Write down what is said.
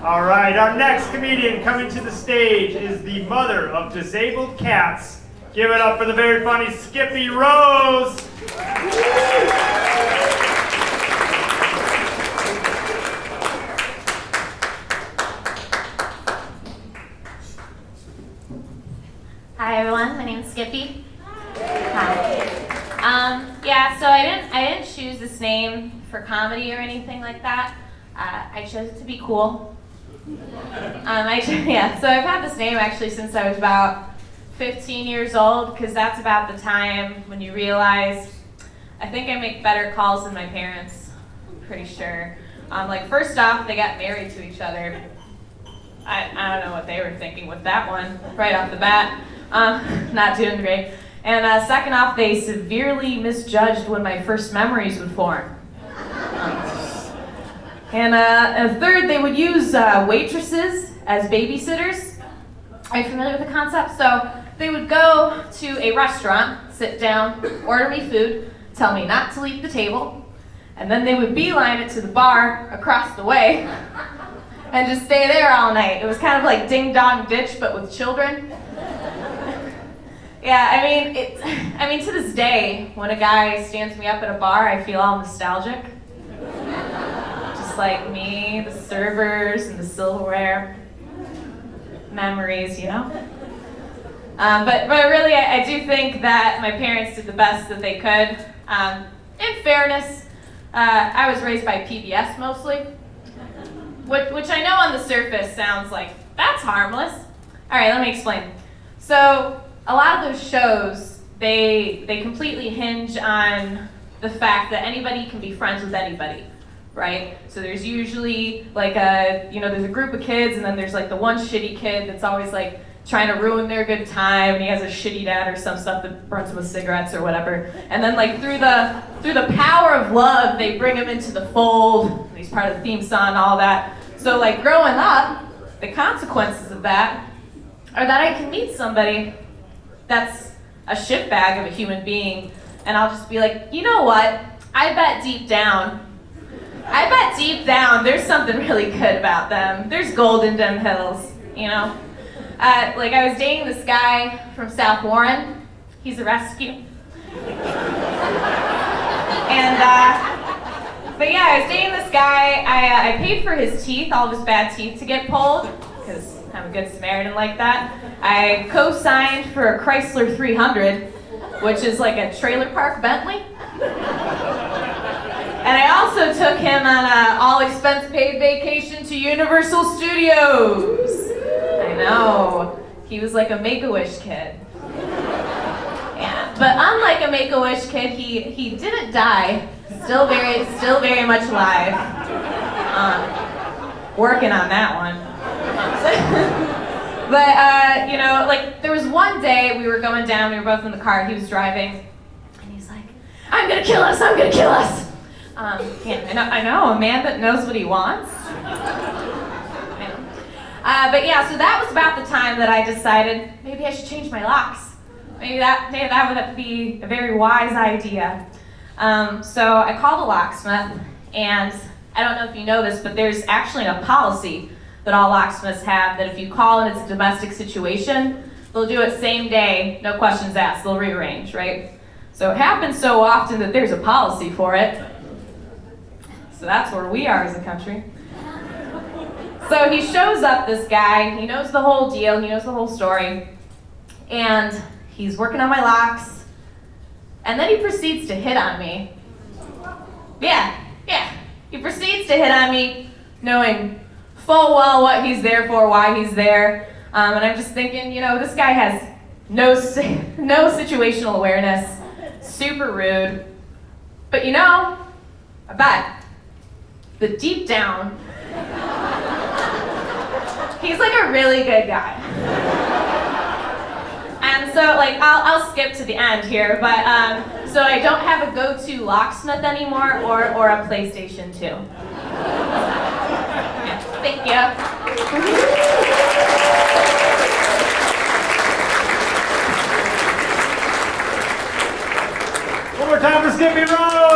All right, our next comedian coming to the stage is the mother of disabled cats. Give it up for the very funny Skippy Rose. Hi everyone, my name is Skippy. Hi. So I didn't choose this name for comedy or anything like that. I chose it to be cool. So I've had this name actually since I was about 15 years old, because that's about the time when you realize, I think I make better calls than my parents, I'm pretty sure. First off, they got married to each other. I don't know what they were thinking with that one, right off the bat. Not doing great. And second off, they severely misjudged when my first memories would form. And third, they would use waitresses as babysitters. Are you familiar with the concept? So they would go to a restaurant, sit down, order me food, tell me not to leave the table, and then they would beeline it to the bar across the way and just stay there all night. It was kind of like Ding Dong Ditch, but with children. I mean, to this day, when a guy stands me up at a bar, I feel all nostalgic. Just like me, the servers, and the silverware. Memories, you know? But really, I do think that my parents did the best that they could. In fairness, I was raised by PBS mostly, which I know on the surface sounds like, that's harmless. All right, let me explain. So, a lot of those shows, they completely hinge on the fact that anybody can be friends with anybody, right? So there's usually there's a group of kids, and then there's like the one shitty kid that's always like trying to ruin their good time, and he has a shitty dad or some stuff that burns him with cigarettes or whatever. And then like through the power of love, they bring him into the fold. He's part of the theme song, all that. So like growing up, the consequences of that are that I can meet somebody that's a shitbag of a human being, and I'll just be like, you know what? I bet deep down there's something really good about them. There's gold in them hills, you know? I was dating this guy from South Warren. He's a rescue. I was dating this guy. I paid for his teeth, all of his bad teeth, to get pulled, because I'm a good Samaritan like that. I co-signed for a Chrysler 300, which is like a trailer park Bentley. And I also took him on an all-expense-paid vacation to Universal Studios. I know. He was like a Make-A-Wish kid. Yeah. But unlike a Make-A-Wish kid, he didn't die. Still very much alive. Working on that one. But there was one day we were going down, we were both in the car, he was driving, and he's like, I'm gonna kill us. I know, a man that knows what he wants. So that was about the time that I decided maybe I should change my locks. Maybe that would be a very wise idea. So I called a locksmith, and I don't know if you know this, but there's actually a policy that all locksmiths have, that if you call and it's a domestic situation, they'll do it same day, no questions asked, they'll rearrange, right? So it happens so often that there's a policy for it. So that's where we are as a country. So he shows up, this guy, he knows the whole deal, he knows the whole story, and he's working on my locks, and then he proceeds to hit on me. Yeah, he proceeds to hit on me, knowing full well what he's there for, why he's there, and I'm just thinking, this guy has no situational awareness, super rude, but I bet that deep down, he's like a really good guy. And so I'll skip to the end here, but so I don't have a go-to locksmith anymore or a PlayStation 2. Yeah, thank you. One more time for Skippy Rose.